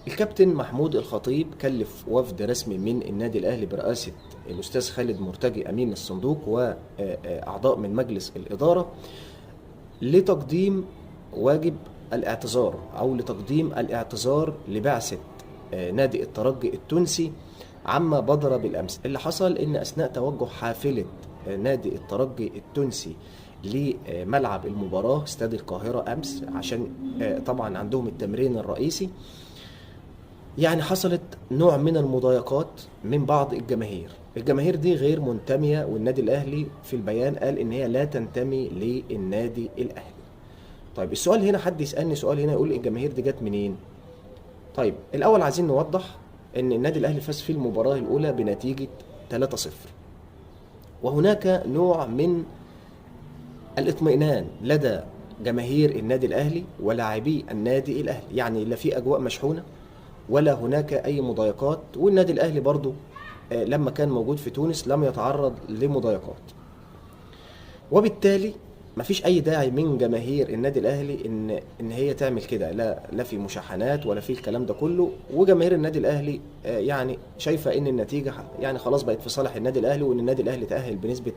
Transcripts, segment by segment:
الكابتن محمود الخطيب كلف وفد رسمي من النادي الأهلي برئاسة الأستاذ خالد مرتجي أمين الصندوق وأعضاء من مجلس الإدارة لتقديم واجب الاعتذار أو لتقديم الاعتذار لبعثة نادي الترجي التونسي عما بدر بالأمس. اللي حصل إن أثناء توجه حافلة نادي الترجي التونسي لملعب المباراة استاد القاهرة أمس عشان طبعا عندهم التمرين الرئيسي، يعني حصلت نوع من المضايقات من بعض الجماهير دي غير منتمية، والنادي الأهلي في البيان قال إن هي لا تنتمي للنادي الأهلي. طيب السؤال هنا، حد يسألني سؤال هنا يقول الجماهير دي جت منين؟ طيب الأول عايزين نوضح إن النادي الأهلي فاز في المباراة الأولى بنتيجة 3-0، وهناك نوع من الاطمئنان لدى جماهير النادي الأهلي ولاعبي النادي الأهلي، يعني لا في أجواء مشحونة ولا هناك أي مضايقات، والنادي الأهلي برضو لما كان موجود في تونس لم يتعرض لمضايقات، وبالتالي مفيش أي داعي من جماهير النادي الأهلي إن هي تعمل كده، لا في مشاحنات ولا في الكلام ده كله. وجماهير النادي الأهلي يعني شايفة إن النتيجة يعني خلاص بقت في صالح النادي الأهلي، وإن النادي الأهلي تأهل بنسبة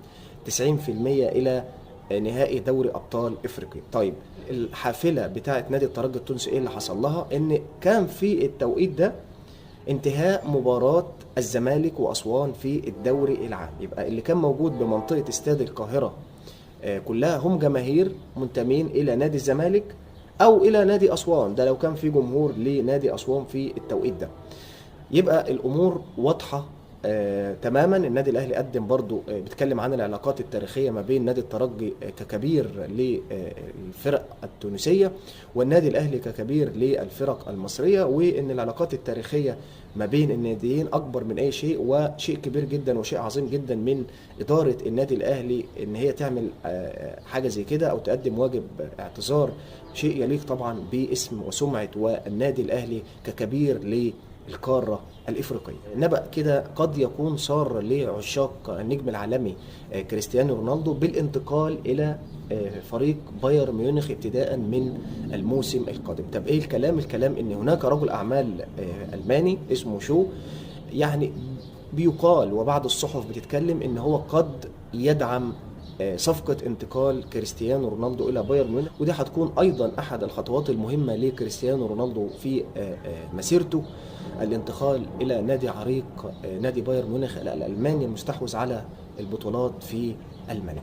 90% إلى نهائي دوري أبطال إفريقيا. طيب الحافلة بتاعة نادي الترجي التونسي إيه اللي حصل لها؟ إن كان في التوقيت ده انتهاء مباراة الزمالك وأسوان في الدوري العام، يبقى اللي كان موجود بمنطقة استاد القاهرة كلها هم جماهير منتمين إلى نادي الزمالك أو إلى نادي أسوان، ده لو كان في جمهور لنادي أسوان في التوقيت ده. يبقى الأمور واضحة تماما. النادي الأهلي قدم برضو بيتكلم عن العلاقات التاريخية ما بين نادي الترجي ككبير للفرق التونسية والنادي الأهلي ككبير للفرق المصرية، وإن العلاقات التاريخية ما بين الناديين أكبر من أي شيء، وشيء كبير جدا وشيء عظيم جدا من إدارة النادي الأهلي إن هي تعمل حاجة زي كده أو تقدم واجب اعتذار، شيء يليق طبعا باسم وسمعة والنادي الأهلي ككبير القارة الإفريقية. نبأ كده قد يكون صار لعشاق النجم العالمي كريستيانو رونالدو بالانتقال إلى فريق بايرن ميونخ ابتداء من الموسم القادم. طب إيه الكلام إن هناك رجل أعمال ألماني اسمه شو، يعني بيقال وبعض الصحف بتتكلم إن هو قد يدعم صفقة انتقال كريستيانو رونالدو إلى بايرن ميونخ، ودي هتكون أيضا أحد الخطوات المهمة لكريستيانو رونالدو في مسيرته، الانتقال إلى نادي عريق نادي بايرن ميونخ الألماني المستحوذ على البطولات في ألمانيا.